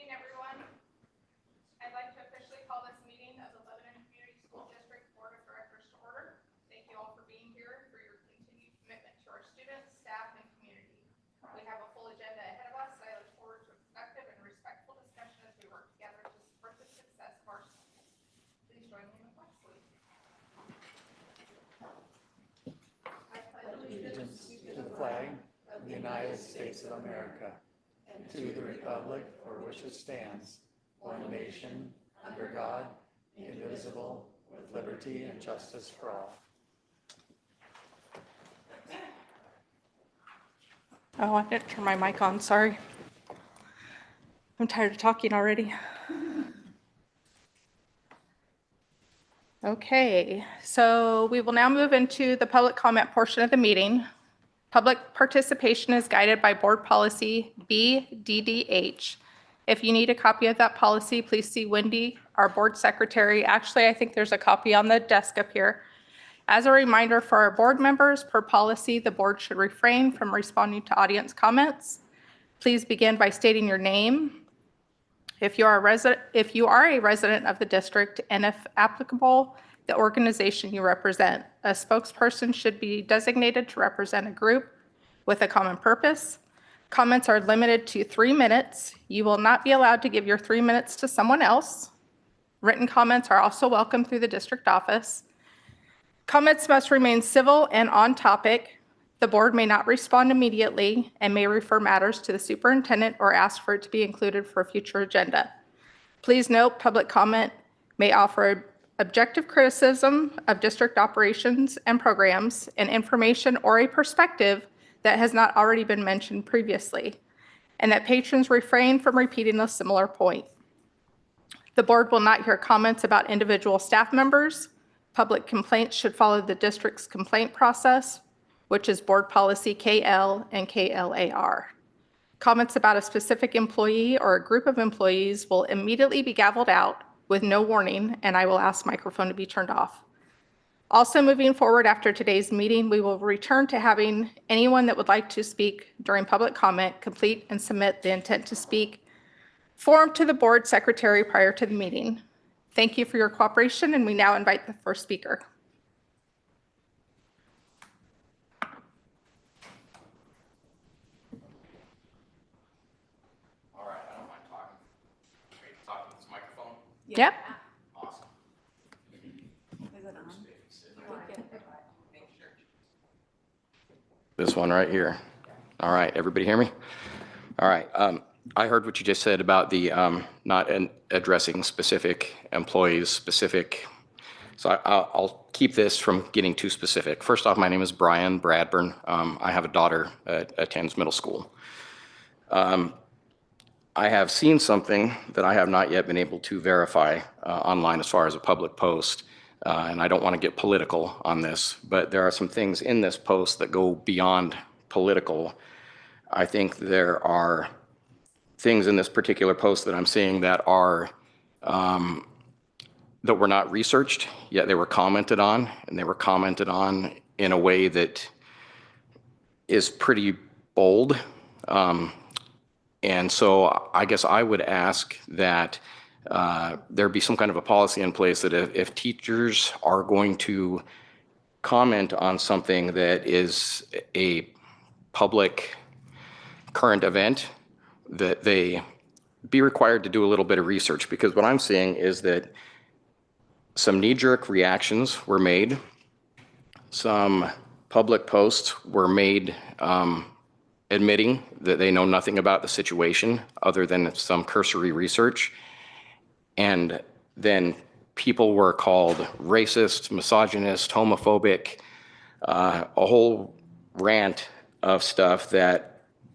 evening, everyone. I'd like to officially call this meeting of the Lebanon Community School District Board of Directors to order. Thank you all for being here and for your continued commitment to our students, staff, and community. We have a full agenda ahead of us. I look forward to a productive and respectful discussion as we work together to support the success of our schools. Please join me in the flag salute. I pledge allegiance To the flag of the United States of America, and to the republic for which it stands, one nation, under God, indivisible, with liberty and justice for all. Oh, I didn't turn my mic on, sorry. I'm tired of talking already. Okay, so we will now move into the public comment portion of the meeting. Public participation is guided by Board Policy BDDH. If you need a copy of that policy, please see Wendy, our Board Secretary. Actually, I think there's a copy on the desk up here. As a reminder for our board members, per policy, the board should refrain from responding to audience comments. Please begin by stating your name. If you are a resident of the district, and if applicable, the organization you represent. A spokesperson should be designated to represent a group with a common purpose. Comments are limited to 3 minutes. You will not be allowed to give your 3 minutes to someone else. Written comments are also welcome through the district office. Comments must remain civil and on topic. The board may not respond immediately and may refer matters to the superintendent or ask for it to be included for a future agenda. Please note, public comment may offer objective criticism of district operations and programs and information or a perspective that has not already been mentioned previously, and that patrons refrain from repeating a similar point. The board will not hear comments about individual staff members. Public complaints should follow the district's complaint process, which is Board Policy KL and KLAR. Comments about a specific employee or a group of employees will immediately be gavelled out with no warning, and I will ask the microphone to be turned off. Also, moving forward after today's meeting, we will return to having anyone that would like to speak during public comment complete and submit the intent to speak form to the board secretary prior to the meeting. Thank you for your cooperation, and we now invite the first speaker. All right, I don't mind talking. Ready to talk to this microphone? Yep. Awesome. Is it on? This one right here. All right, everybody hear me? All right, I heard what you just said about the not addressing specific employees, so I'll keep this from getting too specific. First off, my name is Brian Bradburn. I have a daughter that attends middle school. I have seen something that I have not yet been able to verify online as far as a public post, and I don't want to get political on this, but there are some things in this post that go beyond political. I think there are things in this particular post that I'm seeing that are that were not researched, yet they were commented on, and they were commented on in a way that is pretty bold. And so I guess I would ask that there be some kind of a policy in place that if teachers are going to comment on something that is a public current event, that they be required to do a little bit of research, because what I'm seeing is that some knee-jerk reactions were made, some public posts were made admitting that they know nothing about the situation other than some cursory research, and then people were called racist, misogynist, homophobic, a whole rant of stuff that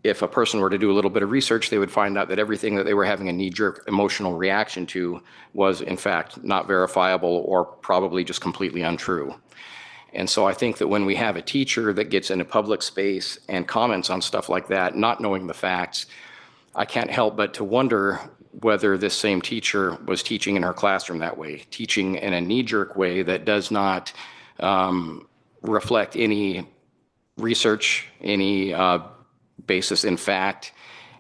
if a person were to do a little bit of research, they would find out that everything that they were having a knee-jerk emotional reaction to was in fact not verifiable or probably just completely untrue. And so I think that when we have a teacher that gets in a public space and comments on stuff like that, not knowing the facts, I can't help but to wonder whether this same teacher was teaching in her classroom that way, teaching in a knee-jerk way that does not reflect any research, any basis in fact,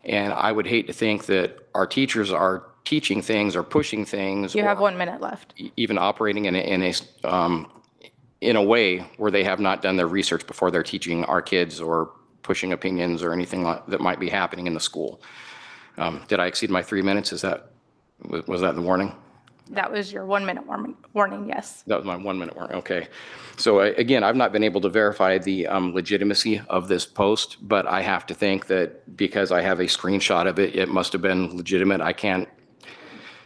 And I would hate to think that our teachers are teaching things or pushing things. You have or 1 minute left. even operating in a way where they have not done their research before they're teaching our kids or pushing opinions or anything that might be happening in the school. Did I exceed my 3 minutes? Was that the warning? That was your 1 minute warning, yes. That was my 1 minute warning. Okay. So again, I've not been able to verify the legitimacy of this post, but I have to think that because I have a screenshot of it, it must have been legitimate.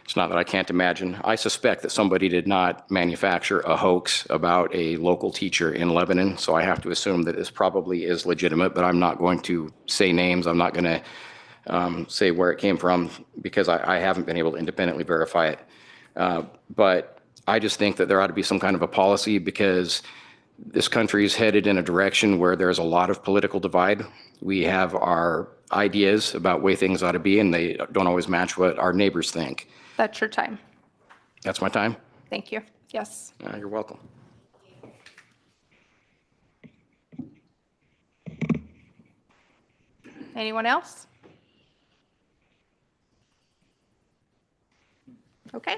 It's not that I can't imagine. I suspect that somebody did not manufacture a hoax about a local teacher in Lebanon, so I have to assume that this probably is legitimate, but I'm not going to say names. I'm not going to say where it came from because I haven't been able to independently verify it. But I just think that there ought to be some kind of a policy because this country is headed in a direction where there's a lot of political divide. We have our ideas about way things ought to be, and they don't always match what our neighbors think. That's your time. That's my time. Thank you. Yes. You're welcome. Anyone else? Okay.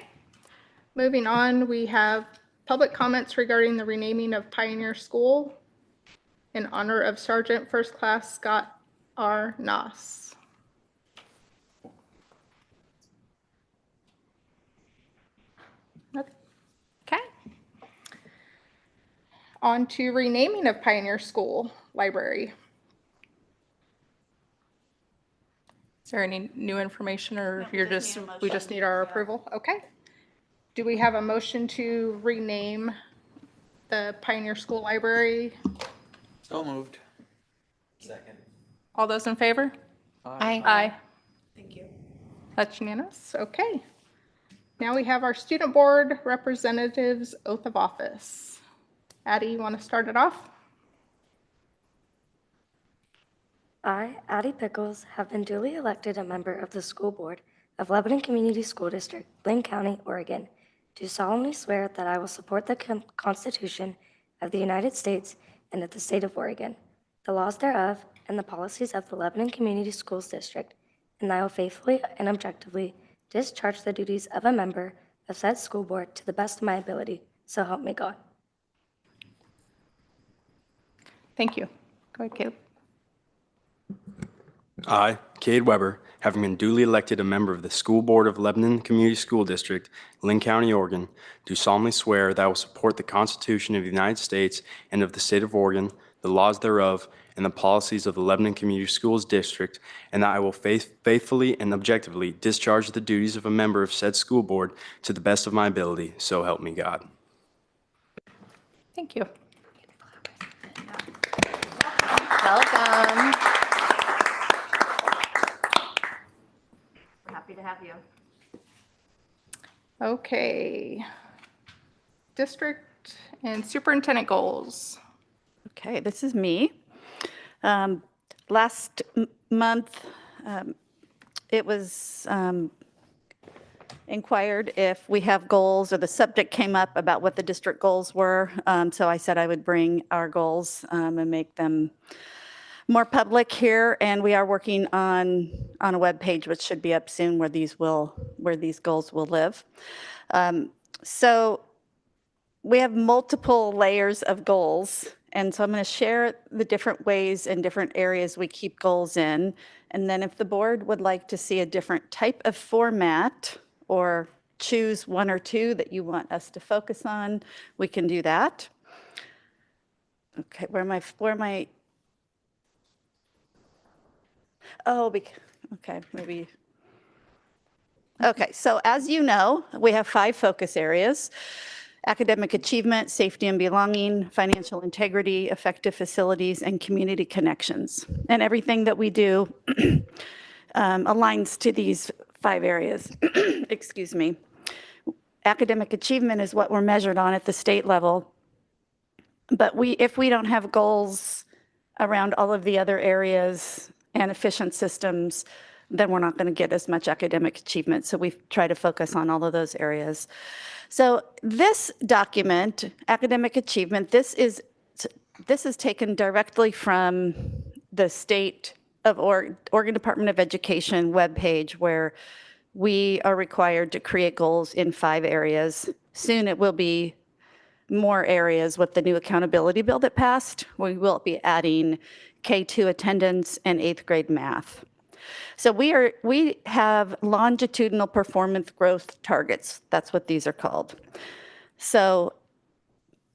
Moving on, we have public comments regarding the renaming of Pioneer School in honor of Sergeant First Class Scott R. Noss. Okay. On to renaming of Pioneer School Library. Is there any new information or No, we you're just just, need a we just motion. need our Yeah. approval? Okay. Do we have a motion to rename the Pioneer School Library? So moved. Second. All those in favor? Aye. Aye. Thank you. That's unanimous. Okay. Now we have our student board representatives oath of office. Addie, you want to start it off? I, Addie Pickles, have been duly elected a member of the school board of Lebanon Community School District, Lynn County, Oregon. Do solemnly swear that I will support the Constitution of the United States and of the state of Oregon, the laws thereof, and the policies of the Lebanon Community Schools District, and I will faithfully and objectively discharge the duties of a member of said school board to the best of my ability. So help me God. Thank you. Go ahead, Caleb. I, Cade Weber, having been duly elected a member of the School Board of Lebanon Community School District, Lynn County, Oregon, do solemnly swear that I will support the Constitution of the United States and of the state of Oregon, the laws thereof, and the policies of the Lebanon Community Schools District, and that I will faithfully and objectively discharge the duties of a member of said school board to the best of my ability. So help me God. Thank you. Welcome. We're happy to have you. Okay. District and superintendent goals. Okay, this is me. Last month, it was inquired if we have goals, or the subject came up about what the district goals were. So I said I would bring our goals and make them more public here. And we are working on a web page, which should be up soon, where these goals will live. So we have multiple layers of goals. And so I'm going to share the different ways and different areas we keep goals in. And then if the board would like to see a different type of format or choose one or two that you want us to focus on, we can do that. Okay, where am I? Oh, okay, maybe. Okay, so as you know, we have 5 focus areas: academic achievement, safety and belonging, financial integrity, effective facilities, and community connections. And everything that we do aligns to these 5 areas. Excuse me. Academic achievement is what we're measured on at the state level. But if we don't have goals around all of the other areas and efficient systems, then we're not going to get as much academic achievement. So we try to focus on all of those areas. So this document, academic achievement, this is taken directly from the state of Oregon Department of Education webpage where we are required to create goals in 5 areas. Soon it will be more areas with the new accountability bill that passed. We will be adding K2 attendance and 8th grade math. So we have longitudinal performance growth targets. That's what these are called. So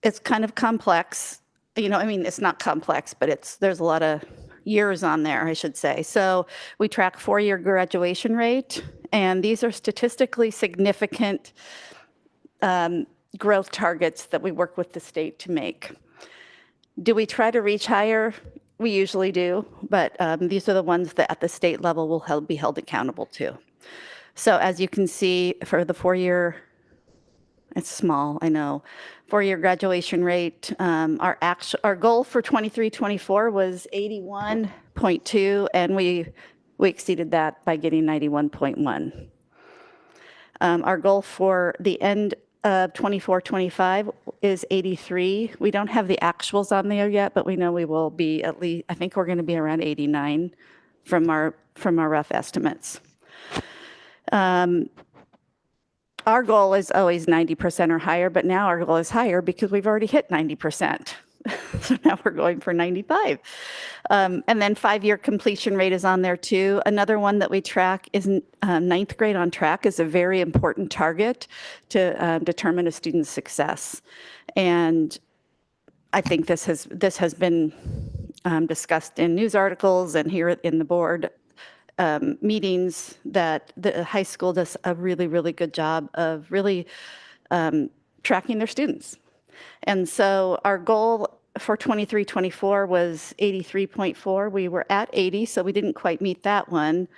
it's kind of complex. I mean, it's not complex, but there's a lot of years on there, I should say. So we track 4-year graduation rate, and these are statistically significant growth targets that we work with the state to make. Do we try to reach higher? We usually do, but these are the ones that at the state level will be held accountable to. So as you can see, for the 4-year, it's small, I know, 4-year graduation rate, our goal for 23-24 was 81.2, and we exceeded that by getting 91.1. Our goal for the end of 24-25 is 83. We don't have the actuals on there yet, but we know we will be at least, I think we're going to be around 89 from our rough estimates. Our goal is always 90% or higher, but now our goal is higher because we've already hit 90%. So now we're going for 95. And then 5-year completion rate is on there too. Another one that we track is 9th grade on track is a very important target to determine a student's success. And I think this has been discussed in news articles and here in the board meetings that the high school does a really, really good job of really tracking their students. And so our goal for 23-24 was 83.4. We were at 80, so we didn't quite meet that one.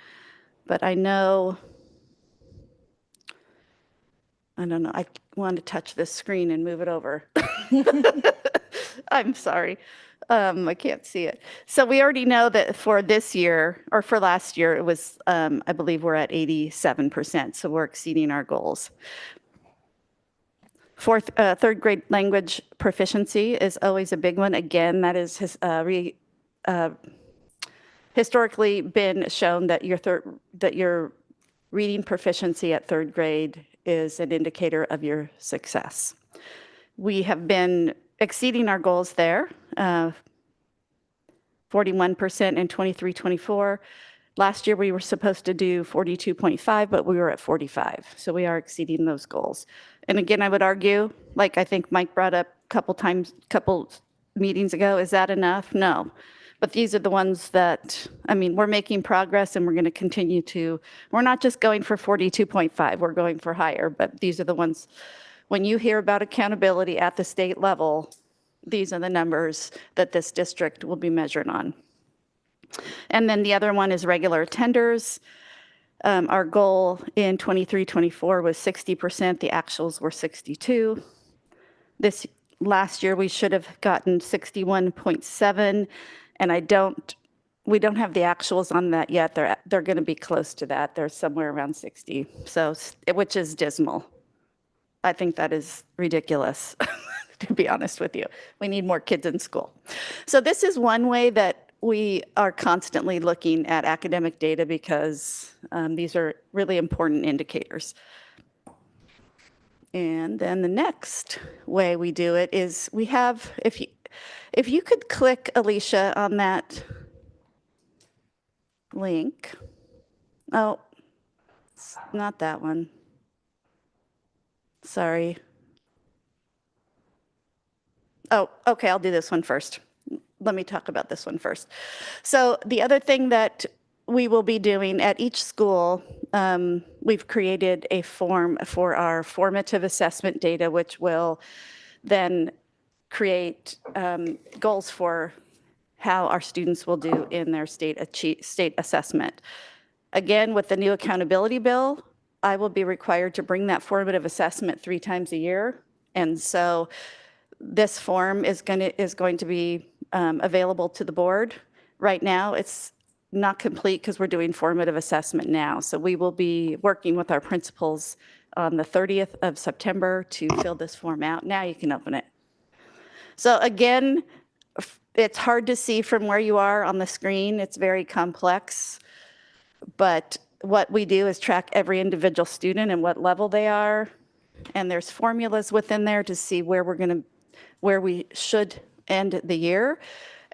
But I don't know, I want to touch this screen and move it over. I'm sorry. I can't see it. So we already know that for this year, or for last year, it was, I believe we're at 87%, so we're exceeding our goals. Third grade language proficiency is always a big one. Again, that is historically been shown that your reading proficiency at 3rd grade is an indicator of your success. We have been exceeding our goals there, 41% in 23-24. Last year, we were supposed to do 42.5, but we were at 45. So we are exceeding those goals. And again, I would argue, like I think Mike brought up couple meetings ago, is that enough? No. But these are the ones that, I mean, we're making progress and we're going to continue to, we're not just going for 42.5, we're going for higher, but these are the ones, when you hear about accountability at the state level, these are the numbers that this district will be measured on. And then the other one is regular attenders. Our goal in 23-24 was 60%. The actuals were 62. This last year, we should have gotten 61.7, and we don't have the actuals on that yet. They're going to be close to that. They're somewhere around 60, so which is dismal. I think that is ridiculous, to be honest with you. We need more kids in school. So this is one way that we are constantly looking at academic data because these are really important indicators. And then the next way we do it is we have, if you could click, Alicia, on that link. Oh, it's not that one. Sorry. Oh, okay, I'll do this one first. Let me talk about this one first. So the other thing that we will be doing at each school, we've created a form for our formative assessment data, which will then create goals for how our students will do in their state assessment. Again, with the new accountability bill, I will be required to bring that formative assessment 3 times a year. And so this form is going to be available to the board. Right now, it's not complete because we're doing formative assessment now. So we will be working with our principals on the 30th of September to fill this form out. Now you can open it. So again, it's hard to see from where you are on the screen. It's very complex. But what we do is track every individual student and what level they are. And there's formulas within there to see where where we should end the year.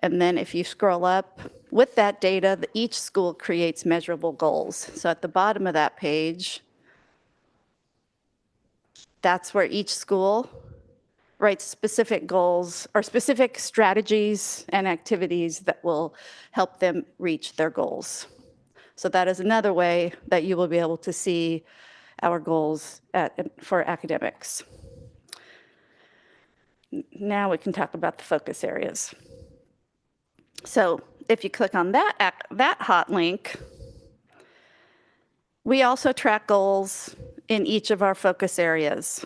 And then if you scroll up with that data, each school creates measurable goals. So at the bottom of that page, that's where each school writes specific goals or specific strategies and activities that will help them reach their goals. So that is another way that you will be able to see our goals for academics. Now we can talk about the focus areas. So if you click on that hot link, we also track goals in each of our focus areas.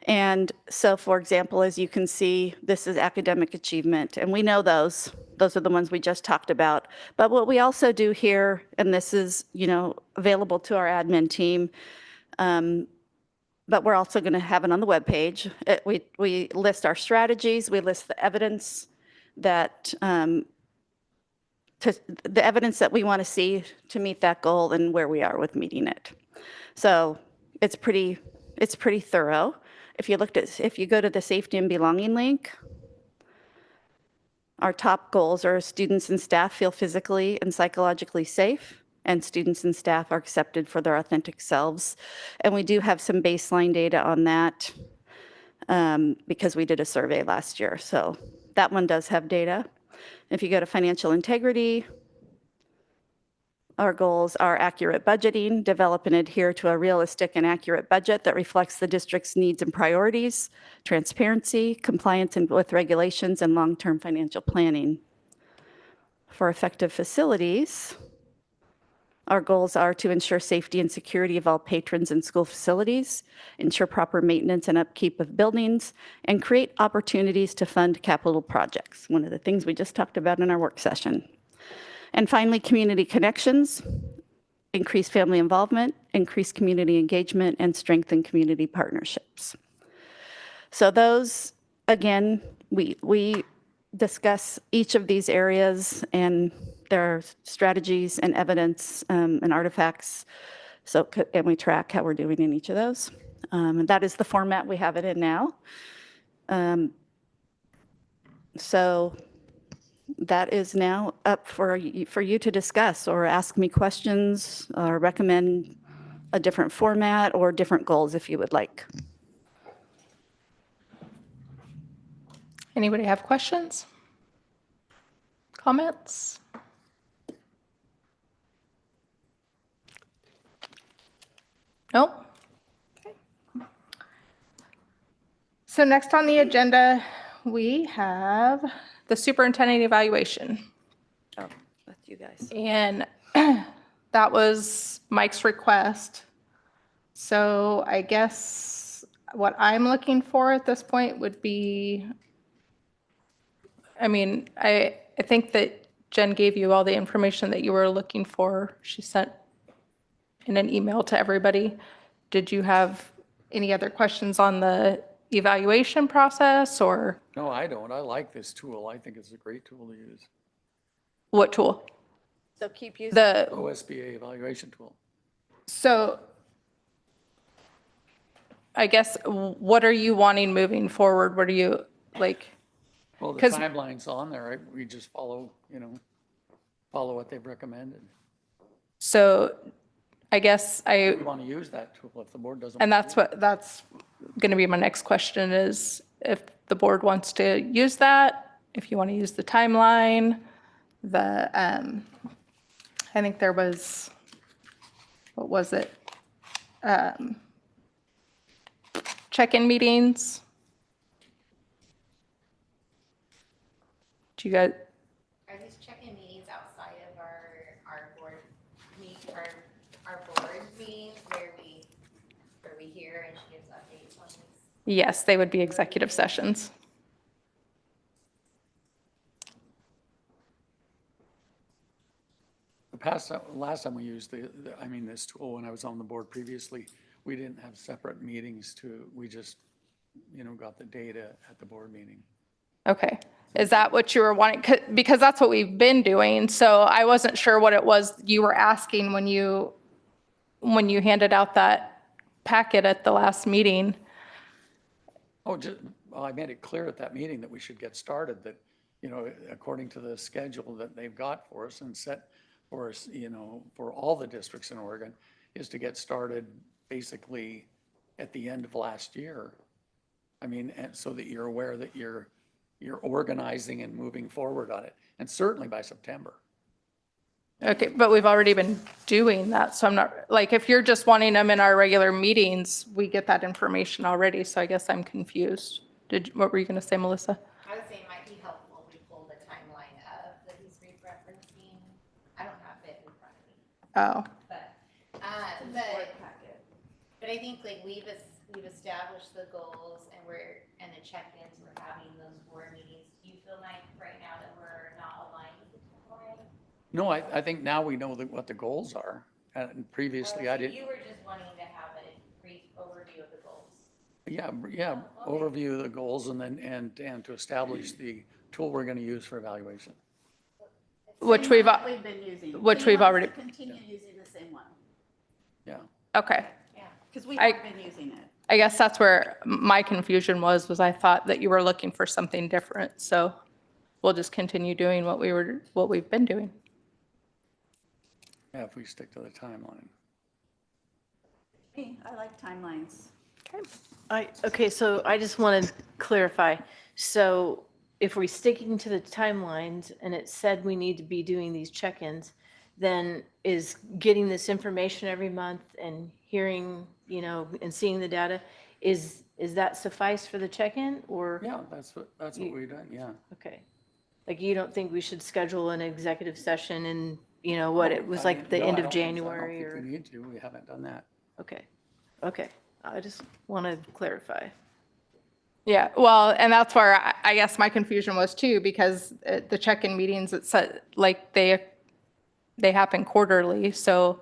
And so, for example, as you can see, this is academic achievement, and we know those are the ones we just talked about. But what we also do here, and this is, available to our admin team, but we're also going to have it on the webpage. We list our strategies, we list the evidence that the evidence that we want to see to meet that goal and where we are with meeting it. So it's pretty thorough. If you go to the safety and belonging link, our top goals are students and staff feel physically and psychologically safe, and students and staff are accepted for their authentic selves. And we do have some baseline data on that because we did a survey last year. So that one does have data. If you go to financial integrity, our goals are accurate budgeting, develop and adhere to a realistic and accurate budget that reflects the district's needs and priorities, transparency, compliance with regulations, and long-term financial planning. For effective facilities, our goals are to ensure safety and security of all patrons in school facilities, ensure proper maintenance and upkeep of buildings, and create opportunities to fund capital projects, one of the things we just talked about in our work session. And finally, community connections, increase family involvement, increase community engagement, and strengthen community partnerships. So those, again, we discuss each of these areas and their strategies and evidence and artifacts. So, and we track how we're doing in each of those. And that is the format we have it in now. So that is now up for you to discuss or ask me questions or recommend a different format or different goals if you would like. Anybody have questions? Comments? Nope. Okay. So next on the agenda, we have the superintendent evaluation. Oh, that's you guys. And that was Mike's request. So I guess what I'm looking for at this point would be, I think that Jen gave you all the information that you were looking for. She sent in an email to everybody. Did you have any other questions on the evaluation process or No, I don't. I like this tool. I think it's a great tool to use. what tool? So keep using The, OSBA evaluation tool. so I guess, what are you wanting moving forward? What are you, like, Well, the 'Cause- timeline's on there, right? We just follow what they've recommended. so I guess We want to use that tool if the board doesn't. and want to that's going to be my next question is if the board wants to use that, if you want to use the timeline, I think there was, what was it? Check-in meetings. Do you guys, Are these check-in meetings outside of our board our board meetings where we hear and she gives updates on this? yes, they would be executive sessions. Last time we used this tool when I was on the board previously, we didn't have separate meetings we just, got the data at the board meeting. Okay, Is that what you were wanting? Because that's what we've been doing. So I wasn't sure what it was you were asking when you handed out that packet at the last meeting. Oh, well, I made it clear at that meeting that we should get started, that, according to the schedule that they've got for us and set for us, for all the districts in Oregon, is to get started basically at the end of last year. I mean, and so that you're aware that you're organizing and moving forward on it, and certainly by September. Okay, but we've already been doing that, so I'm not, like, if you're just wanting them in our regular meetings, we get that information already, so I guess I'm confused. What were you gonna say, Melissa? I would say it might be helpful if we pull the timeline up that he's referencing. I don't have it in front of me, Oh, but I think like we've established the goals and the check-ins, we're having those board meetings. Do you feel like right now that we're not aligned with the timeline? No, I think now we know what the goals are. And previously I didn't. You were just wanting to have a brief overview of the goals. Yeah, overview of the goals and then, and to establish the tool we're going to use for evaluation. which Same we've, one that we've been using. which So you we've want us already- to continue using the same one, Yeah. okay. because we I- have been using it. I guess that's where my confusion was I thought that you were looking for something different, so we'll just continue doing what we've been doing. Yeah, if we stick to the timeline. Hey, I like timelines. Okay, so I just want to clarify. So if we're sticking to the timelines and it said we need to be doing these check-ins, then is getting this information every month and hearing, and seeing the data, is that suffice for the check-in or? Yeah, that's what we've done, yeah. Okay. Like you don't think we should schedule an executive session in, what it was like the No, end I of don't think so. January I don't or? think we need to. We haven't done that. Okay. I just want to clarify. Yeah, well, and that's where I guess my confusion was too, because the check-in meetings, it said, like, they happen quarterly, so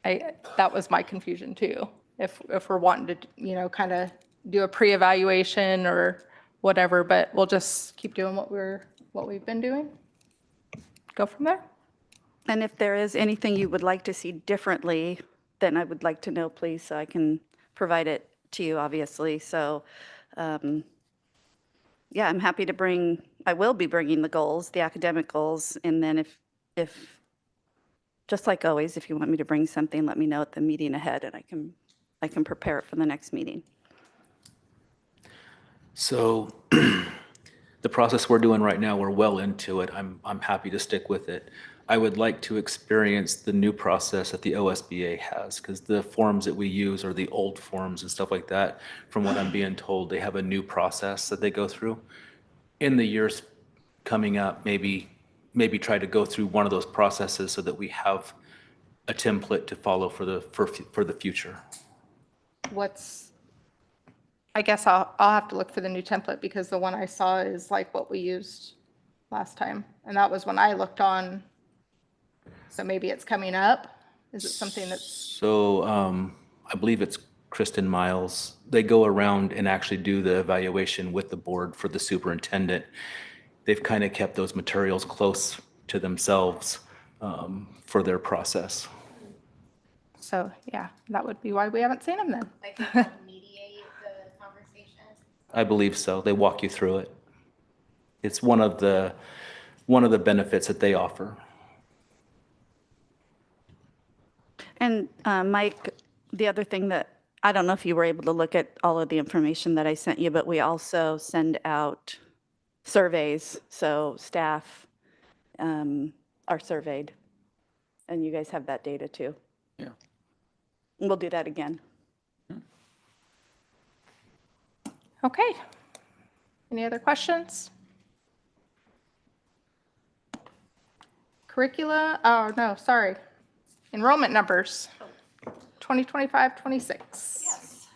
that was my confusion too. If we're wanting to, kind of do a pre-evaluation or whatever, but we'll just keep doing what we've been doing. Go from there. And if there is anything you would like to see differently, then I would like to know, please, so I can provide it to you, obviously. So, yeah, I'm happy to I will be bringing the goals, the academic goals, and then if, just like always, if you want me to bring something, let me know at the meeting ahead, and I can prepare it for the next meeting. So the process we're doing right now, we're well into it. I'm happy to stick with it. I would like to experience the new process that the OSBA has, because the forms that we use are the old forms and stuff like that. From what I'm being told, they have a new process that they go through. In the years coming up, maybe try to go through one of those processes so that we have a template to follow for the future. I guess I'll have to look for the new template, because the one I saw is like what we used last time. And that was when I looked on. So maybe it's coming up. Is it something that's, So I believe it's Kristen Miles. They go around and actually do the evaluation with the board for the superintendent. They've kind of kept those materials close to themselves for their process. so yeah, that would be why we haven't seen them then. Like they help mediate the conversation. I believe so. They walk you through it. It's one of the benefits that they offer. And Mike, the other thing that, I don't know if you were able to look at all of the information that I sent you, but we also send out surveys, so staff are surveyed, and you guys have that data too. Yeah. We'll do that again. Okay. Any other questions? Curricula, oh, no, sorry. Enrollment numbers, 2025, 26. Yes.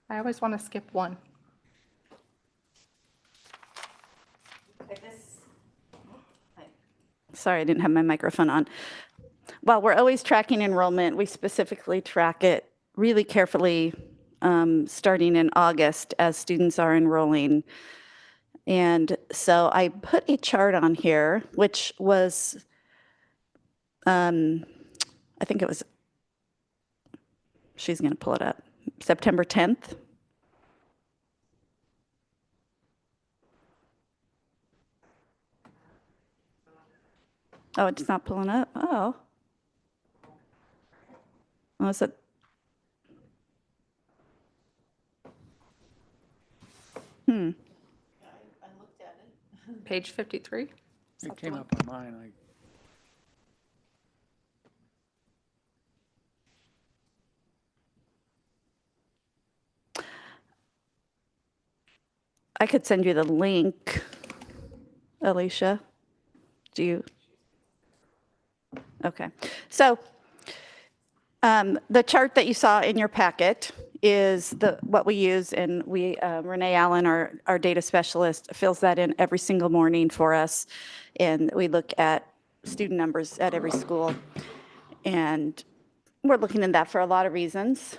I always want to skip one. Sorry, I didn't have my microphone on. While we're always tracking enrollment, we specifically track it really carefully starting in August as students are enrolling. And so I put a chart on here, which was, I think it was, she's going to pull it up, September 10th. Oh, it's not pulling up? Oh. Oh, is it? Page 53. It came up on mine. I could send you the link, Alicia. Do you? Okay. So the chart that you saw in your packet is what we use, and Renee Allen, our data specialist, fills that in every single morning for us. And we look at student numbers at every school. And we're looking at that for a lot of reasons.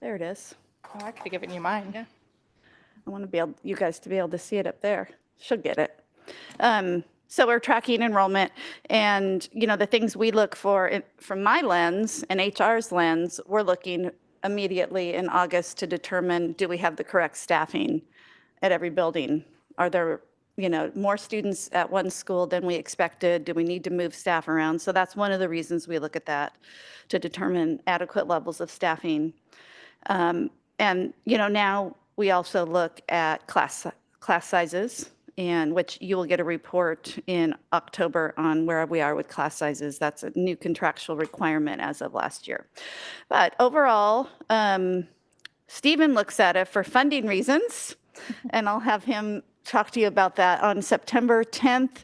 There it is. Oh, I could have given you mine. Yeah. I want you guys to be able to see it up there. Should get it. So we're tracking enrollment, and the things we look for from my lens and HR's lens, we're looking immediately in August to determine, do we have the correct staffing at every building? Are there more students at one school than we expected? Do we need to move staff around? So that's one of the reasons we look at that, to determine adequate levels of staffing. And now we also look at class sizes, and which you will get a report in October on where we are with class sizes. That's a new contractual requirement as of last year. But overall, Stephen looks at it for funding reasons, and I'll have him talk to you about that. On September 10th,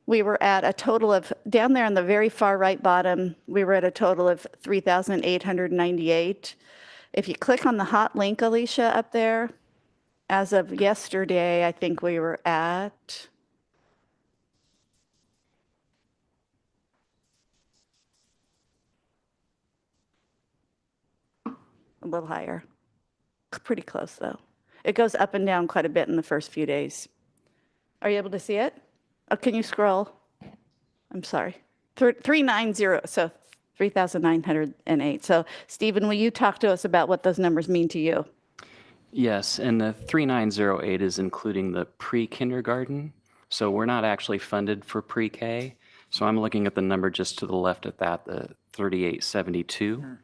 we were at a total of, down there on the very far right bottom, we were at a total of 3,898. If you click on the hot link, Alicia, up there, as of yesterday, I think we were at a little higher. Pretty close, though. It goes up and down quite a bit in the first few days. Are you able to see it? Oh, can you scroll? I'm sorry. 390, so 3,908. So, Stephen, will you talk to us about what those numbers mean to you? Yes, and the 3908 is including the pre-kindergarten. So we're not actually funded for pre-K. So I'm looking at the number just to the left at that, the 3872.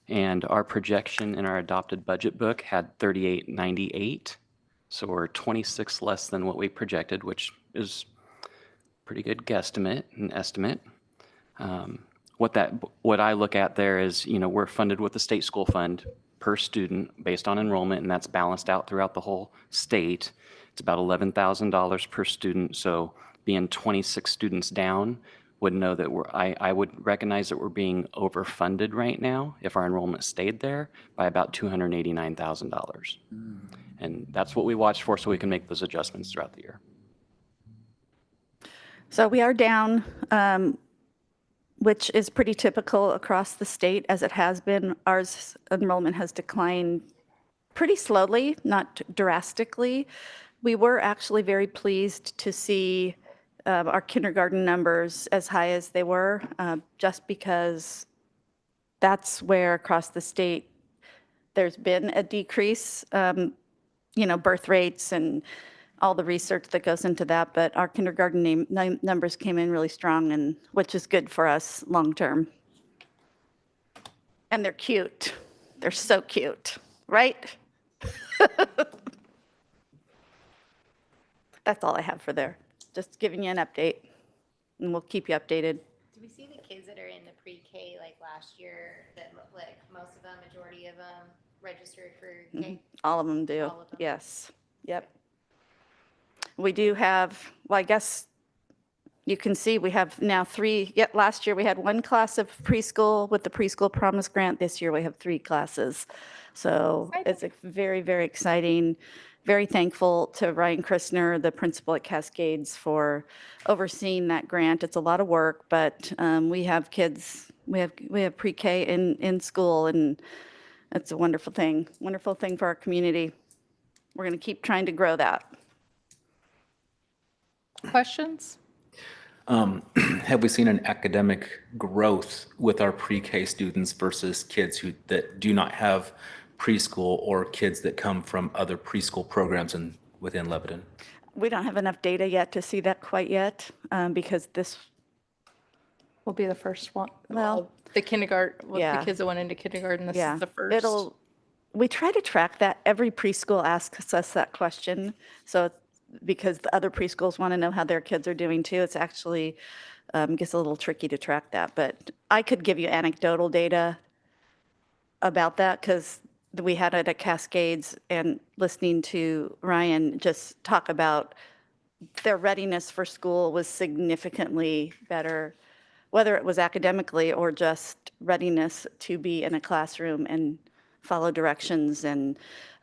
And our projection in our adopted budget book had 3898. So we're 26 less than what we projected, which is pretty good guesstimate and estimate. What I look at there is, we're funded with the state school fund per student based on enrollment, and that's balanced out throughout the whole state. It's about $11,000 per student. So being 26 students down would know that I would recognize that we're being overfunded right now if our enrollment stayed there by about $289,000. And that's what we watch for, so we can make those adjustments throughout the year. So we are down, which is pretty typical across the state as it has been. Ours enrollment has declined pretty slowly, not drastically. We were actually very pleased to see our kindergarten numbers as high as they were, just because that's where across the state there's been a decrease, birth rates and all the research that goes into that, but our kindergarten numbers came in really strong, and which is good for us long term. And they're cute. They're so cute, right? That's all I have for there. Just giving you an update, and we'll keep you updated. Do we see the kids that are in the pre-K like last year that look like most of them, majority of them registered for K? All of them do. All of them? Yes. Yep. We do have, well, I guess you can see we have now 3. Yet last year we had 1 class of preschool with the preschool promise grant. This year we have 3 classes. So it's a very, very exciting. Very thankful to Ryan Christner, the principal at Cascades, for overseeing that grant. It's a lot of work, but we have kids, we have pre-K in school, and It's a wonderful thing for our community. We're going to keep trying to grow that. Questions? Have we seen an academic growth with our pre-K students versus kids that do not have preschool, or kids that come from other preschool programs within Lebanon? We don't have enough data yet to see that quite yet, because this, Will be the first one. Well, The kindergarten, with the yeah. kids that went into kindergarten, this yeah, is the first. we try to track that. Every preschool asks us that question. So because the other preschools want to know how their kids are doing too, it's actually gets a little tricky to track that. But I could give you anecdotal data about that because we had it at Cascades, and listening to Ryan just talk about their readiness for school was significantly better, whether it was academically or just readiness to be in a classroom and follow directions, and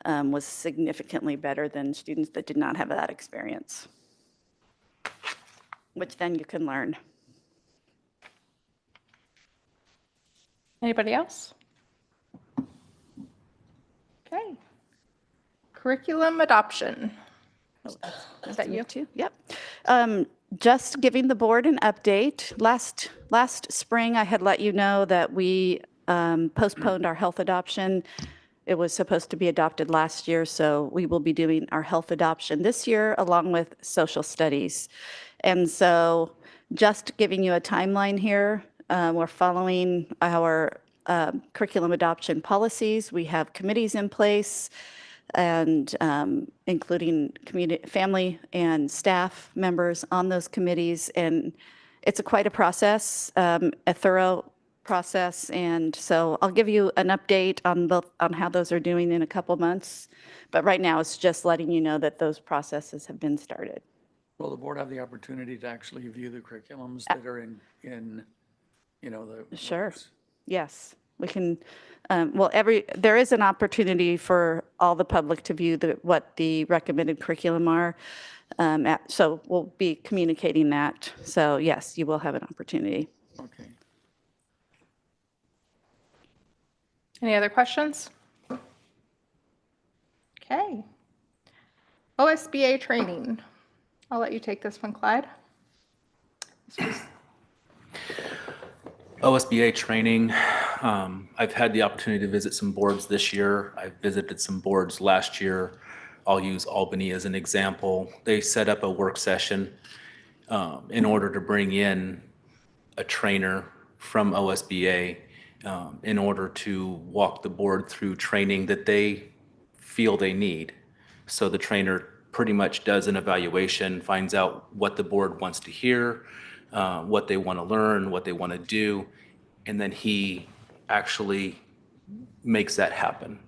was significantly better than students that did not have that experience, which then you can learn. Anybody else? Okay. Curriculum adoption. Is that you? Too? Yep. Just giving the board an update. Last spring, I had let you know that we postponed our health adoption. It was supposed to be adopted last year, so we will be doing our health adoption this year along with social studies. And so just giving you a timeline here, we're following our curriculum adoption policies. We have committees in place, and including family and staff members on those committees. And it's quite a process, a thorough process. And so I'll give you an update on how those are doing in a couple months. But right now, it's just letting you know that those processes have been started. Will the board have the opportunity to actually view the curriculums that are in the Sure. works? Yes, we can. There is an opportunity for all the public to view what the recommended curriculum are. So we'll be communicating that. So yes, you will have an opportunity. Okay. Any other questions? Okay. OSBA training. I'll let you take this one, Clyde. OSBA training, I've had the opportunity to visit some boards this year. I visited some boards last year. I'll use Albany as an example. They set up a work session in order to bring in a trainer from OSBA in order to walk the board through training that they feel they need. So the trainer pretty much does an evaluation, finds out what the board wants to hear, what they want to learn, what they want to do, and then he actually makes that happen.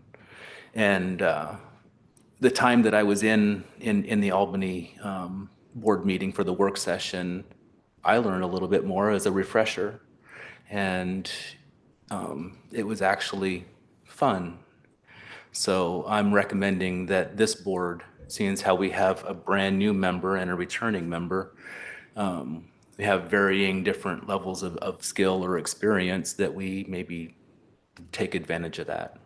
And the time that I was in the Albany board meeting for the work session, I learned a little bit more as a refresher, and it was actually fun. So I'm recommending that this board, seeing as how we have a brand new member and a returning member, we have varying different levels of skill or experience, that we maybe take advantage of that.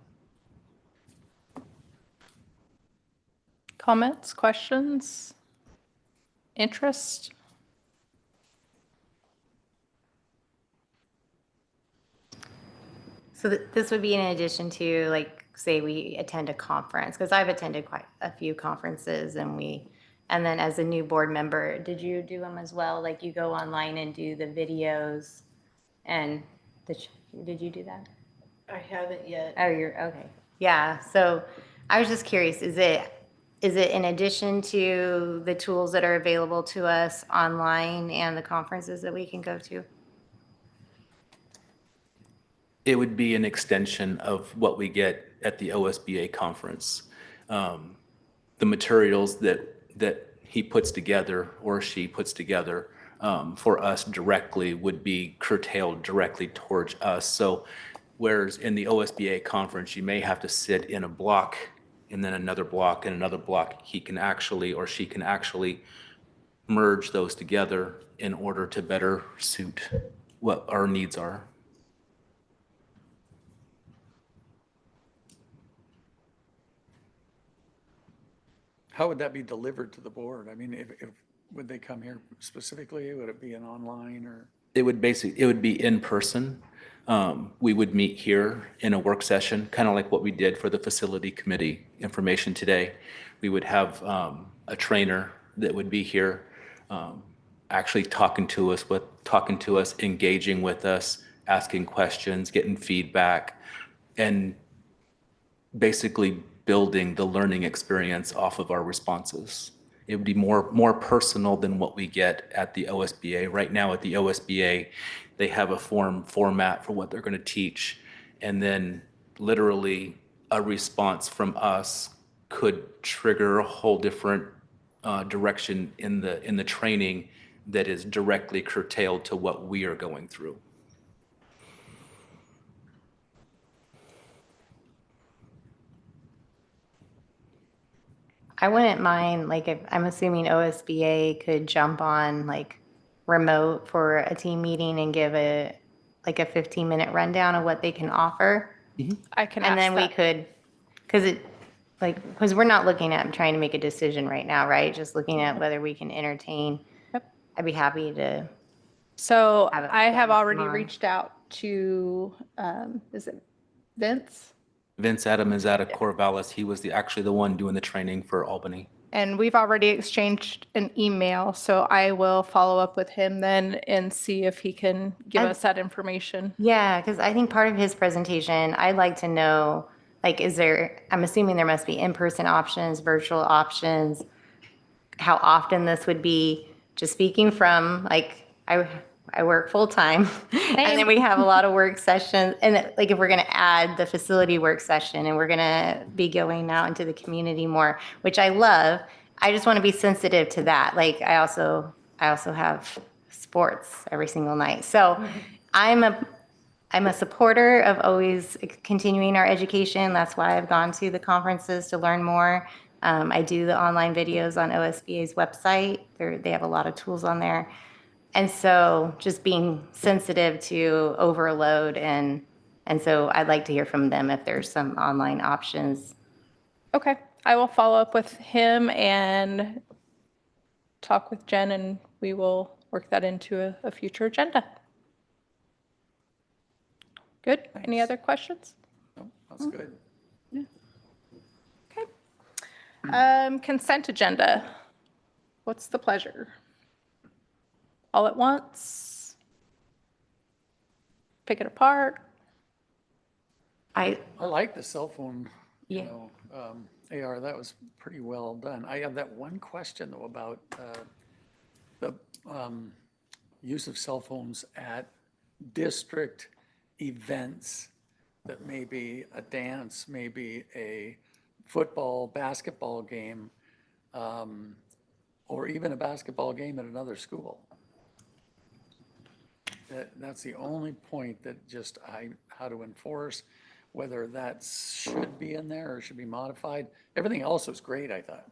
Comments, questions, interest? So this would be in addition to, like, say we attend a conference, because I've attended quite a few conferences, and then as a new board member, did you do them as well? Like, you go online and do the videos, and did you do that? I haven't yet. Oh, you're, okay. Yeah, so I was just curious, is it in addition to the tools that are available to us online and the conferences that we can go to? It would be an extension of what we get at the OSBA conference. The materials that he puts together or she puts together for us directly would be curtailed directly towards us. So whereas in the OSBA conference, you may have to sit in a block and then another block and another block, he can actually, or she can actually merge those together in order to better suit what our needs are. How would that be delivered to the board? I mean, would they come here specifically? Would it be an online or? It would be in person. We would meet here in a work session, kind of like what we did for the facility committee information today. We would have a trainer that would be here, actually talking to us, engaging with us, asking questions, getting feedback, and basically building the learning experience off of our responses. It would be more personal than what we get at the OSBA. Right now at the OSBA, they have a format for what they're going to teach, and then literally a response from us could trigger a whole different direction in the training that is directly curtailed to what we are going through. I wouldn't mind, like, if, I'm assuming OSBA could jump on, like, remote for a team meeting and give a 15-minute rundown of what they can offer. I can And ask then we that. could, because we're not looking at trying to make a decision right now, right? Just looking at whether we can entertain. Yep. I'd be happy to. So Have it I have come already on. reached out to, is it Vince? Vince Adam is out of Corvallis. He was actually the one doing the training for Albany. And we've already exchanged an email, so I will follow up with him then and see if he can give us that information. Yeah, because I think part of his presentation, I'd like to know, like, I'm assuming there must be in-person options, virtual options, how often this would be, just speaking from, like, I work full-time, and then we have a lot of work sessions, and like, if we're gonna add the facility work session, and we're gonna be going out into the community more, which I love, I just want to be sensitive to that. Like, I also have sports every single night. So I'm a supporter of always continuing our education. That's why I've gone to the conferences to learn more. I do the online videos on OSBA's website. They have a lot of tools on there. And so just being sensitive to overload, and so I'd like to hear from them if there's some online options. Okay, I will follow up with him and talk with Jen, and we will work that into a future agenda. Good. Any other questions? No, that's good. Okay. Consent agenda. What's the pleasure? All at once? Pick it apart? I like the cell phone, Yeah. AR, that was pretty well done. I have that one question though about the use of cell phones at district events that may be a dance, maybe a football, basketball game, or even a basketball game at another school. That's the only point that just how to enforce, whether that should be in there or should be modified. Everything else was great, I thought.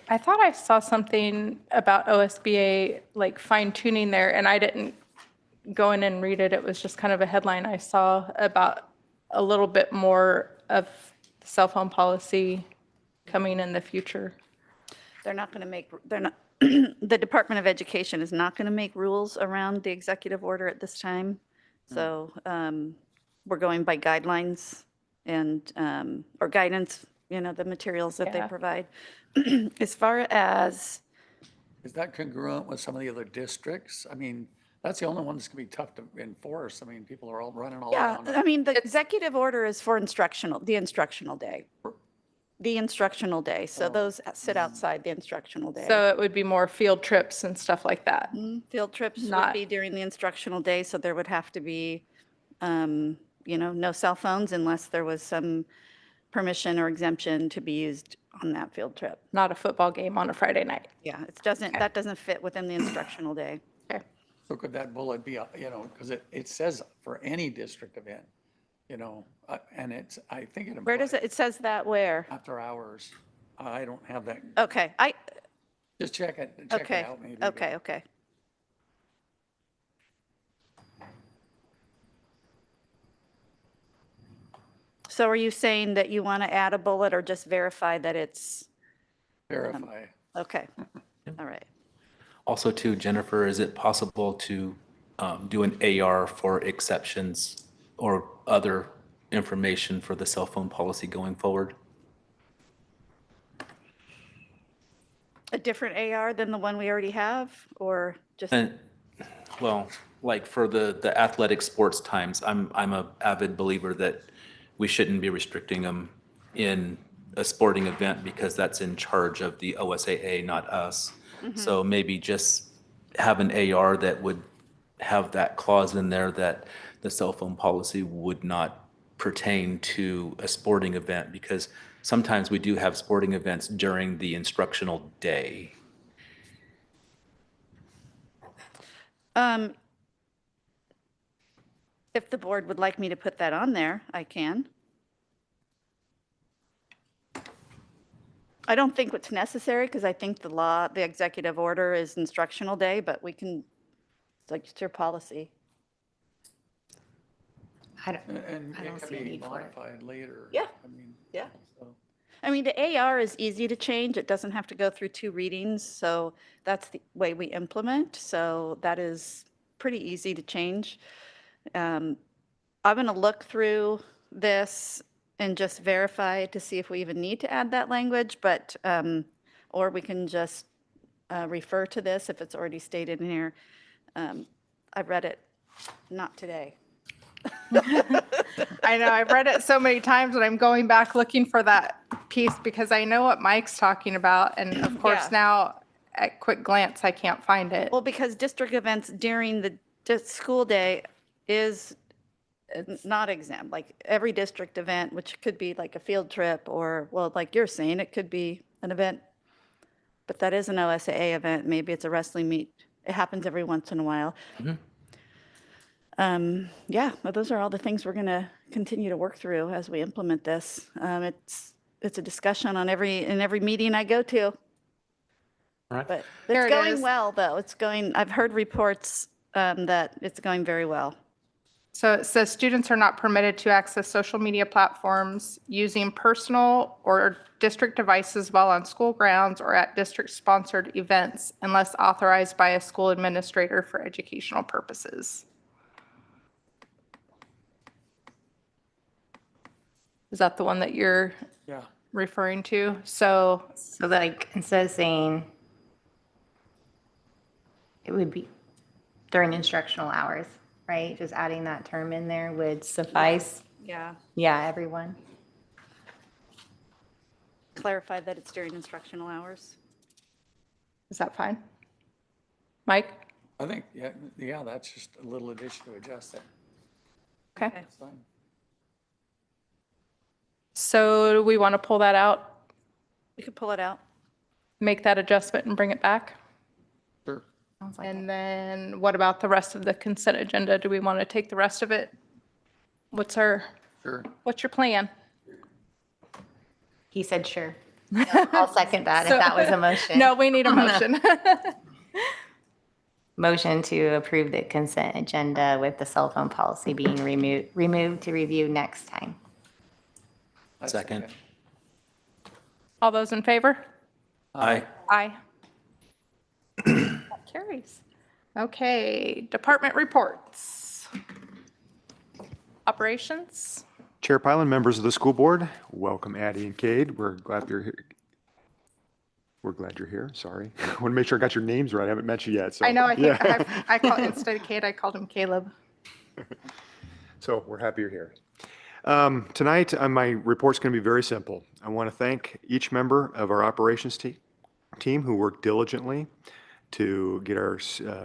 I thought I saw something about OSBA, like fine tuning there, and I didn't go in and read it. It was just kind of a headline I saw about a little bit more of cell phone policy coming in the future. They're not going to the Department of Education is not going to make rules around the executive order at this time. So we're going by guidelines and, or guidance, the materials that they Yeah. provide. As far as, Is that congruent with some of the other districts? I mean, that's the only one that's gonna be tough to enforce. I mean, people are all running all yeah, around. I mean, the executive order is for the instructional day. The instructional day. So those sit outside the instructional day. So it would be more field trips and stuff like that. Field trips would Not- be during the instructional day, so there would have to be, no cell phones unless there was some permission or exemption to be used on that field trip. Not a football game on a Friday night. Yeah, that doesn't fit within the instructional day. Okay. So could that bullet be, because it says for any district event, and I think it Where does implies it says that where? after hours. I don't have that. Okay, Just check it okay, out maybe. but- okay. So are you saying that you want to add a bullet or just verify that it's, Verify. okay, all right. Also too, Jennifer, is it possible to do an AR for exceptions or other information for the cell phone policy going forward? A different AR than the one we already have, or just, And, well, like for the athletic sports times, I'm a avid believer that we shouldn't be restricting them in a sporting event because that's in charge of the OSAA, not us. So maybe just have an AR that would have that clause in there that the cell phone policy would not pertain to a sporting event, because sometimes we do have sporting events during the instructional day. if the board would like me to put that on there, I can. I don't think it's necessary because I think the law, the executive order is instructional day, but we can, it's like, it's your policy. And I don't it can see a be need for it. modified later. Yeah. I mean, Yeah. so. I mean, the AR is easy to change. It doesn't have to go through 2 readings. So that's the way we implement. So that is pretty easy to change. I'm going to look through this and just verify to see if we even need to add that language, but, or we can just refer to this if it's already stated in here. I read it, not today. I know, I've read it so many times and I'm going back looking for that piece because I know what Mike's talking about. And of course Yeah. now at quick glance, I can't find it. Well, because district events during the school day is not exempt, like every district event, which could be like a field trip or, well, like you're saying, it could be an event, but that is an OSAA event. Maybe it's a wrestling meet. It happens every once in a while. Yeah, well, those are all the things we're going to continue to work through as we implement this. It's a discussion on in every meeting I go to. All right. But Here it's it going is. well, though. I've heard reports that it's going very well. So it says students are not permitted to access social media platforms using personal or district devices while on school grounds or at district-sponsored events unless authorized by a school administrator for educational purposes. Is that the one that you're Yeah. referring to? So So like, instead of saying, it would be during instructional hours, right? Just adding that term in there would suffice. Yeah. Yeah, everyone. Clarify that it's during instructional hours. is that fine? Mike? I think, yeah, that's just a little addition to adjust that. Okay. That's fine. So do we want to pull that out, We could pull it out. make that adjustment and bring it back? Sure. Sounds like And then what about the rest of the consent agenda? Do we want to take the rest of it? What's your plan? He said, sure. I'll second that if that was a motion. No, we need a motion. Motion to approve the consent agenda with the cell phone policy being removed to review next time. That's Second. okay. All those in favor? Aye. Aye. That carries. Okay, department reports. Operations? Chair Pylan, members of the school board, welcome Addie and Cade. We're glad you're here. We're glad you're here. Sorry. I want to make sure I got your names right. I haven't met you yet. So I know, I think yeah. I called, instead of Kate, I called him Caleb. So we're happy you're here. Tonight, my report's going to be very simple. I want to thank each member of our operations team who worked diligently to get our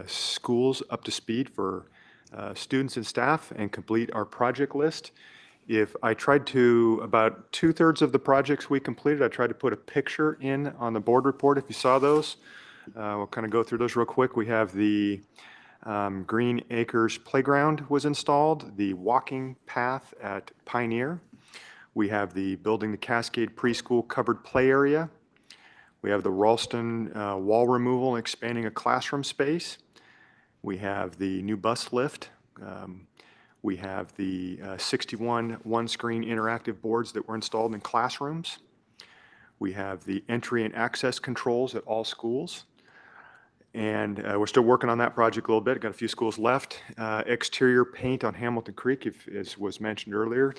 schools up to speed for students and staff and complete our project list. If I tried to, about 2/3 of the projects we completed, I tried to put a picture in on the board report if you saw those. We'll kind of go through those real quick. We have the Green Acres Playground was installed, the walking path at Pioneer. We have the Building the Cascade Preschool Covered Play Area. We have the Ralston wall removal and expanding a classroom space. We have the new bus lift. We have the 61 one-screen interactive boards that were installed in classrooms. We have the entry and access controls at all schools. And we're still working on that project a little bit. Got a few schools left. Exterior paint on Hamilton Creek, as was mentioned earlier.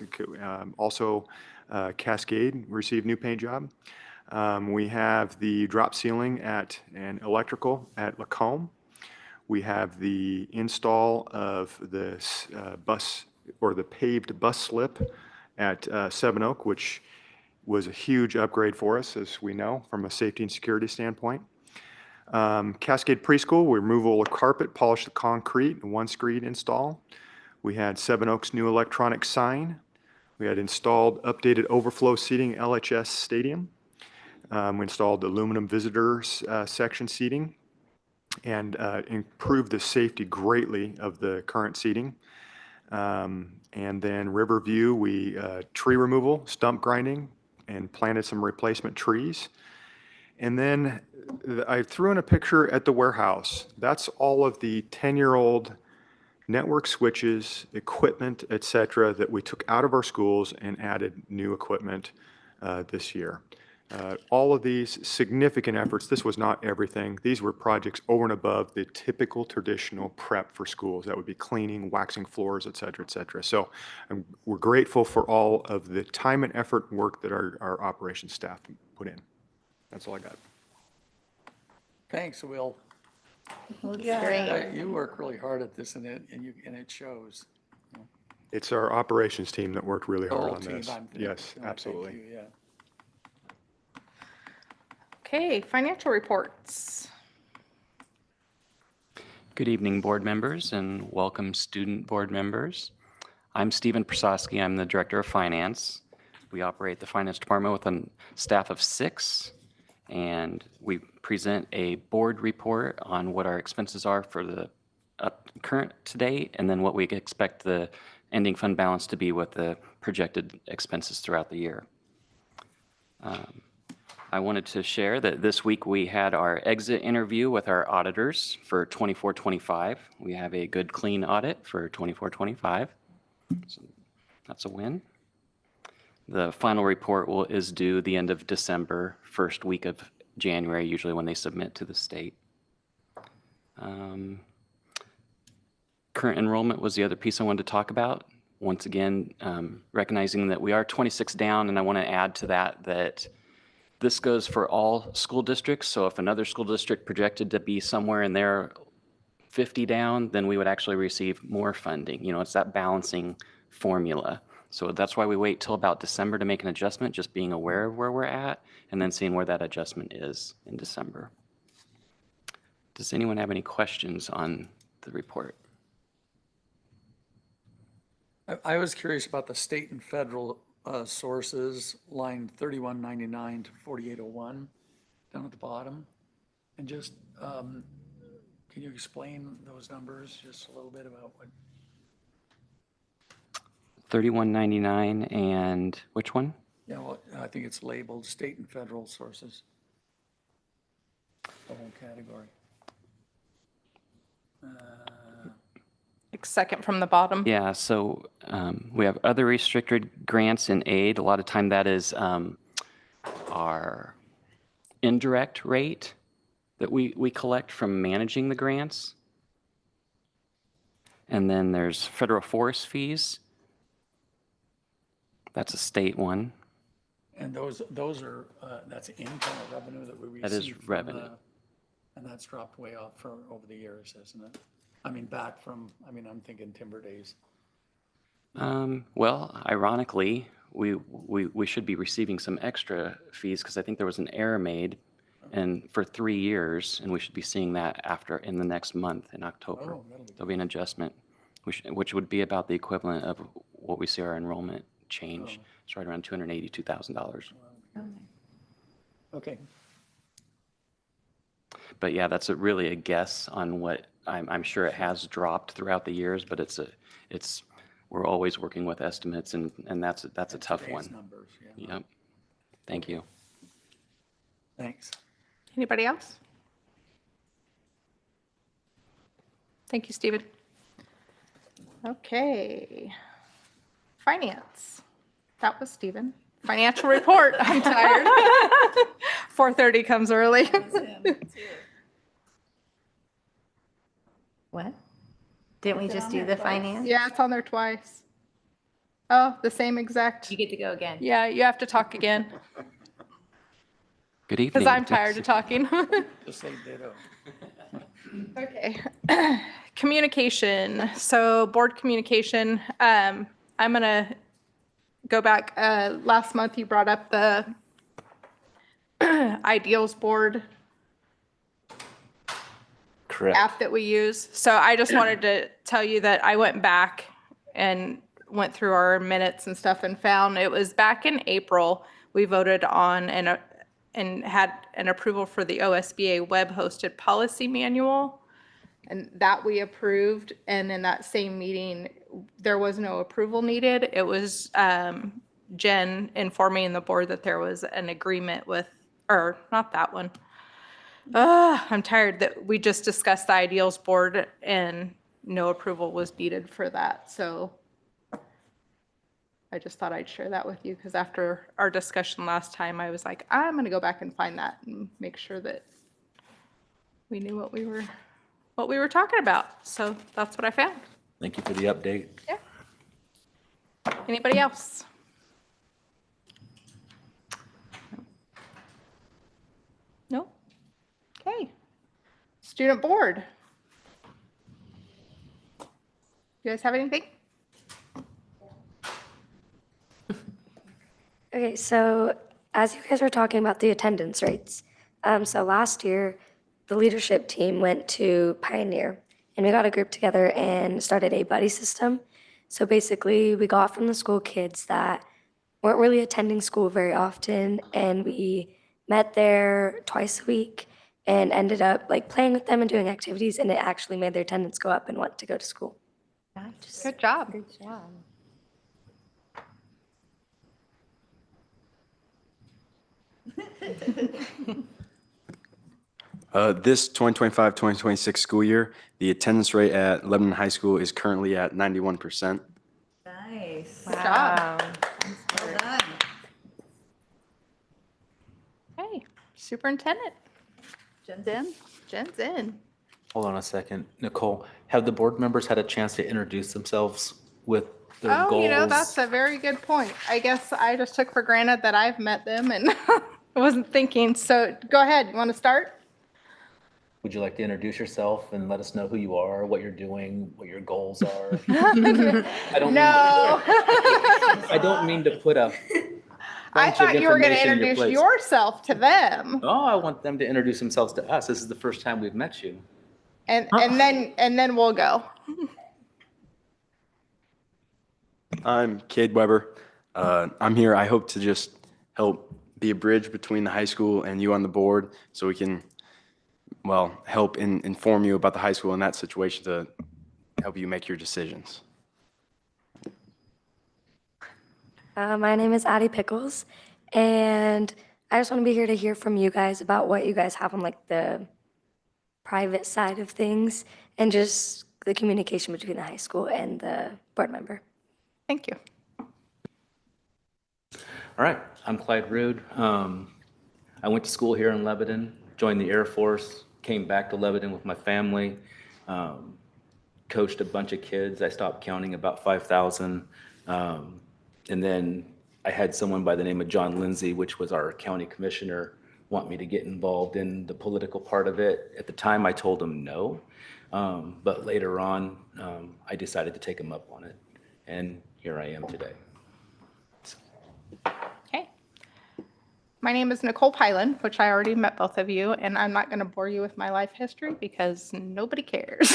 Also, Cascade received new paint job. We have the drop ceiling and electrical at Lacombe. We have the install of the bus or the paved bus slip at Seven Oak, which was a huge upgrade for us, as we know, from a safety and security standpoint. Cascade Preschool, we removal of carpet, polish the concrete, and one screen install. We had Seven Oaks new electronic sign. We had installed updated overflow seating LHS Stadium. We installed aluminum visitors section seating and improved the safety greatly of the current seating. And then Riverview, we tree removal, stump grinding, and planted some replacement trees. And then I threw in a picture at the warehouse. That's all of the 10-year-old network switches, equipment, et cetera, that we took out of our schools and added new equipment this year. All of these significant efforts, this was not everything. These were projects over and above the typical traditional prep for schools. That would be cleaning, waxing floors, et cetera, et cetera. So we're grateful for all of the time and effort and work that our operations staff put in. That's all I got. Thanks, Will. Great. You work really hard at this, and it shows. It's our operations team that worked really The hard whole on team, this. I'm- Yes, no, thank absolutely. you, yeah. Okay, financial reports. Good evening, board members, and welcome student board members. I'm Stephen Prasosky. I'm the Director of Finance. We operate the finance department with a staff of 6, and we present a board report on what our expenses are for the current to date, and then what we expect the ending fund balance to be with the projected expenses throughout the year. I wanted to share that this week we had our exit interview with our auditors for 24-25. We have a good, clean audit for 24-25. So that's a win. The final report is due the end of December, first week of January, usually when they submit to the state. Current enrollment was the other piece I wanted to talk about. Once again, recognizing that we are 26 down, and I want to add to that this goes for all school districts. So if another school district projected to be somewhere in their 50 down, then we would actually receive more funding. You know, it's that balancing formula. So that's why we wait till about December to make an adjustment, just being aware of where we're at and then seeing where that adjustment is in December. Does anyone have any questions on the report? I was curious about the state and federal sources, line 3199 to 4801, down at the bottom. And just, can you explain those numbers just a little bit about what? 3199 and which one? Yeah, well, I think it's labeled state and federal sources. The whole category. Second from the bottom. Yeah, so we have other restricted grants and aid. A lot of time that is our indirect rate that we collect from managing the grants. And then there's federal forest fees. That's a state one. And those are, that's income or revenue that we receive. That is from revenue. And that's dropped way off for over the years, isn't it? I mean, back from, I'm thinking timber days. Well, ironically, we should be receiving some extra fees because I think there was an error made and for 3 years, and we should be seeing that in the next month in October. Oh, that'll be There'll be an adjustment, which would be about the equivalent of what we see our enrollment change. It's right around $282,000. Okay. But yeah, that's really a guess on what I'm sure it has dropped throughout the years, but we're always working with estimates, and that's a tough Today's one. numbers, yeah. Yep. Thank you. Thanks. Anybody else? Thank you, Stephen. Okay. Finance. That was Stephen. Financial report. I'm tired. 4:30 comes early. What? Didn't we just do the finance? Yeah, it's on there twice. Oh, the same exact. You get to go again. Yeah, you have to talk again Good evening. because I'm tired of talking. Just say ditto. Okay. Communication. So board communication. I'm going to go back. Last month you brought up the ideals board Correct. app that we use. So I just wanted to tell you that I went back and went through our minutes and stuff and found it was back in April, we voted on and had an approval for the OSBA web-hosted policy manual. And that we approved. And in that same meeting, there was no approval needed. It was Jen informing the board that there was an agreement with, or not that one. I'm tired that we just discussed the ideals board and no approval was needed for that. So I just thought I'd share that with you because after our discussion last time, I was like, I'm going to go back and find that and make sure that we knew what we were talking about. So that's what I found. Thank you for the update. Yeah. Anybody else? No? Okay. Student board. You guys have anything? Okay, so as you guys were talking about the attendance rates, so last year, the leadership team went to Pioneer, and we got a group together and started a buddy system. So basically, we got from the school kids that weren't really attending school very often, and we met there twice a week and ended up like playing with them and doing activities, and it actually made their attendance go up and want to go to school. Good job. Good job. This 2025-2026 school year, the attendance rate at Lebanon High School is currently at 91%. Nice. Good job. Well done. Hey, superintendent. Jen's in? Jen's in. Hold on a second. Nicole, have the board members had a chance to introduce themselves with their goals? Oh, you know, that's a very good point. I guess I just took for granted that I've met them and I wasn't thinking. So go ahead. You want to start? Would you like to introduce yourself and let us know who you are, what you're doing, what your goals are? No. I don't mean to put a I bunch of thought you were going to information in your introduce place. yourself to them. Oh, I want them to introduce themselves to us. This is the first time we've met you. And then we'll go. I'm Cade Weber. I'm here. I hope to just help be a bridge between the high school and you on the board so we can, well, help inform you about the high school in that situation to help you make your decisions. My name is Addie Pickles, and I just want to be here to hear from you guys about what you guys have on like the private side of things and just the communication between the high school and the board member. Thank you. All right, I'm Clyde Rude. I went to school here in Lebanon, joined the Air Force, came back to Lebanon with my family, coached a bunch of kids. I stopped counting, about 5,000. And then I had someone by the name of John Lindsay, which was our county commissioner, want me to get involved in the political part of it. At the time, I told him no. But later on, I decided to take him up on it. And here I am today. Okay. My name is Nicole Pylan, which I already met both of you, and I'm not going to bore you with my life history because nobody cares.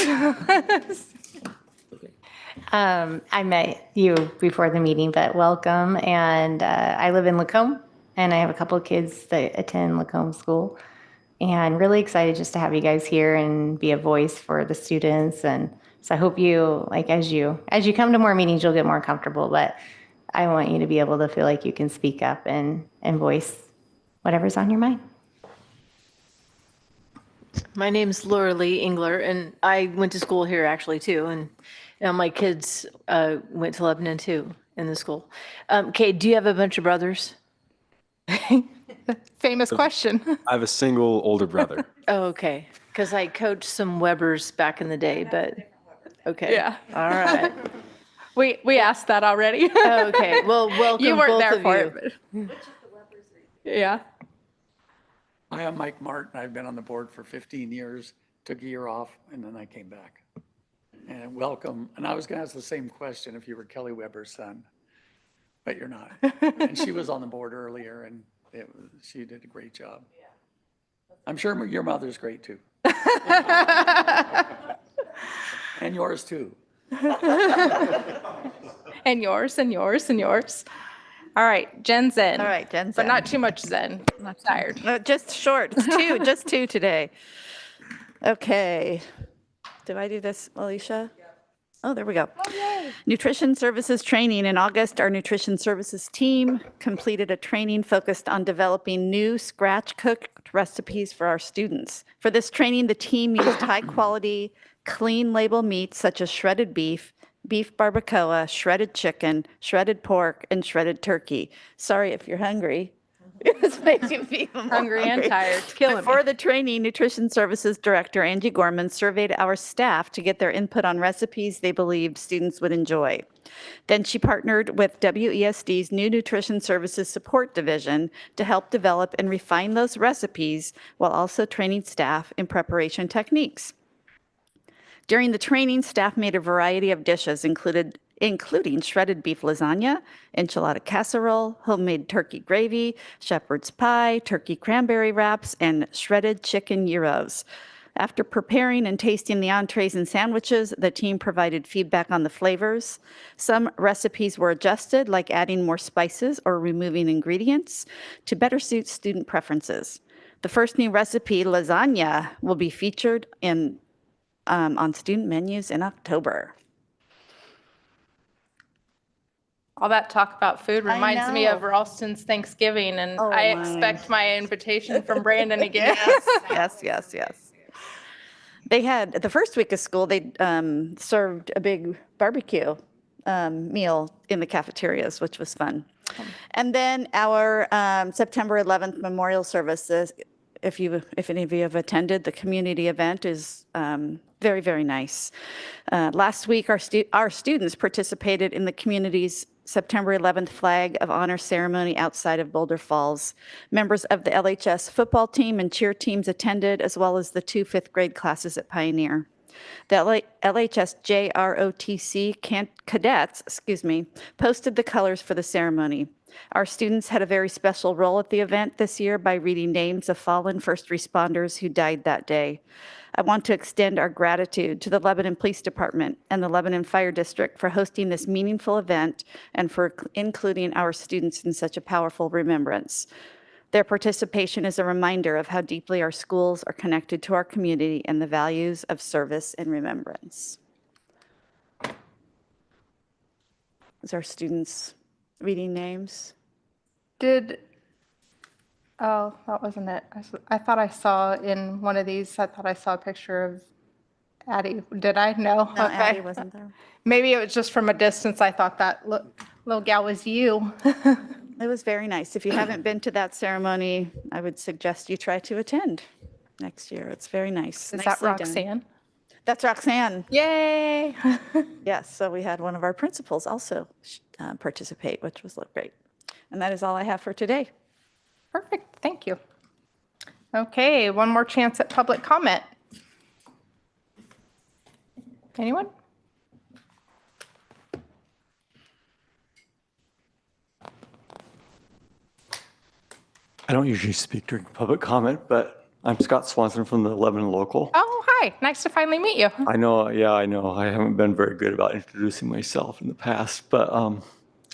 I met you before the meeting, but welcome. And I live in Lacombe, and I have a couple of kids that attend Lacombe School. And really excited just to have you guys here and be a voice for the students. And so I hope you, like, as you come to more meetings, you'll get more comfortable. But I want you to be able to feel like you can speak up and voice whatever's on your mind. My name's Laura Lee Engler, and I went to school here actually too. And Now, my kids went to Lebanon too in the school. Kate, do you have a bunch of brothers? Famous question. I have a single older brother. Oh, okay. Because I coached some Webbers back in the day, but okay. Yeah. All right. We asked that already. Okay. Well, welcome You weren't both there of for you. it. Yeah. Hi, I'm Mike Martin. I've been on the board for 15 years, took a year off, and then I came back. And welcome. And I was going to ask the same question if you were Kelly Weber's son, but you're not. And she was on the board earlier, and she did a great job. I'm sure your mother's great too. And yours too. And yours, and yours, and yours. All right, Jen Zen. All right, Jen But Zen. not too much Zen. I'm tired. No, just short. It's two, just two today. Okay. Did I do this, Alicia? Oh, there we go. Nutrition services training. In August, our nutrition services team completed a training focused on developing new scratch-cooked recipes for our students. For this training, the team used high-quality, clean label meats such as shredded beef, beef barbacoa, shredded chicken, shredded pork, and shredded turkey. Sorry if you're hungry. This makes you feel more Hungry and tired. It's killing me. Before the training, Nutrition Services Director Angie Gorman surveyed our staff to get their input on recipes they believed students would enjoy. Then she partnered with WESD's new Nutrition Services Support Division to help develop and refine those recipes while also training staff in preparation techniques. During the training, staff made a variety of dishes, including shredded beef lasagna, enchilada casserole, homemade turkey gravy, shepherd's pie, turkey cranberry wraps, and shredded chicken gyros. After preparing and tasting the entrees and sandwiches, the team provided feedback on the flavors. Some recipes were adjusted, like adding more spices or removing ingredients to better suit student preferences. The first new recipe, lasagna, will be featured on student menus in October. All that talk about food reminds me of Ralston's Thanksgiving, and Oh, I my. expect my invitation from Brandon again. Yes. They had, the first week of school, they served a big barbecue meal in the cafeterias, which was fun. And then our September 11th memorial services, if any of you have attended, the community event is very, very nice. Last week, our students participated in the community's September 11th Flag of Honor ceremony outside of Boulder Falls. Members of the LHS football team and cheer teams attended, as well as the 2 fifth grade classes at Pioneer. The LHS JROTC cadets, posted the colors for the ceremony. Our students had a very special role at the event this year by reading names of fallen first responders who died that day. I want to extend our gratitude to the Lebanon Police Department and the Lebanon Fire District for hosting this meaningful event and for including our students in such a powerful remembrance. Their participation is a reminder of how deeply our schools are connected to our community and the values of service and remembrance. Is our students reading names? Oh, that wasn't it. I thought I saw in one of these, I thought I saw a picture of Addie. Did I? No. No, Okay. Addie wasn't there. Maybe it was just from a distance. I thought that little gal was you. It was very nice. If you haven't been to that ceremony, I would suggest you try to attend next year. It's very nice. Is that Nicely done. Roxanne? That's Roxanne. Yay. Yes, so we had one of our principals also participate, which was great. And that is all I have for today. Perfect. Thank you. Okay, one more chance at public comment. Anyone? I don't usually speak during public comment, but I'm Scott Swanson from the Lebanon Local. Oh, hi. Nice to finally meet you. I know, yeah, I know. I haven't been very good about introducing myself in the past, but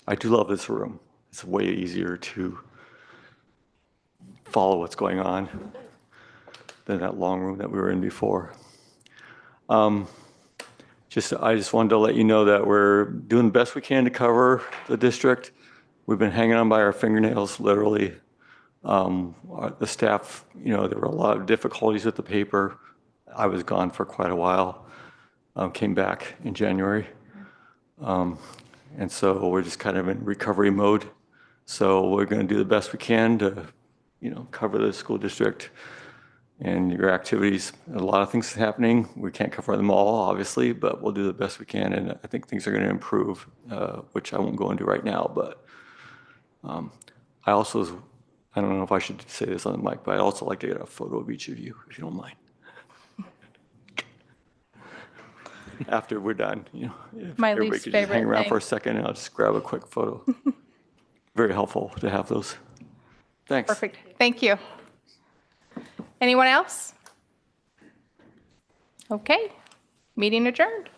I do love this room. It's way easier to follow what's going on than that long room that we were in before. I just wanted to let you know that we're doing the best we can to cover the district. We've been hanging on by our fingernails, literally. The staff, there were a lot of difficulties with the paper. I was gone for quite a while. came back in January. And so we're just kind of in recovery mode. So we're going to do the best we can to, cover the school district and your activities. A lot of things happening. We can't cover them all, obviously, but we'll do the best we can. And I think things are going to improve, which I won't go into right now. But I don't know if I should say this on the mic, but I'd also like to get a photo of each of you, if you don't mind. After we're done, if My everybody least could just hang favorite around for a thing. second and I'll just grab a quick photo. Very helpful to have those. Thanks. Perfect. Thank you. Anyone else? Okay, meeting adjourned.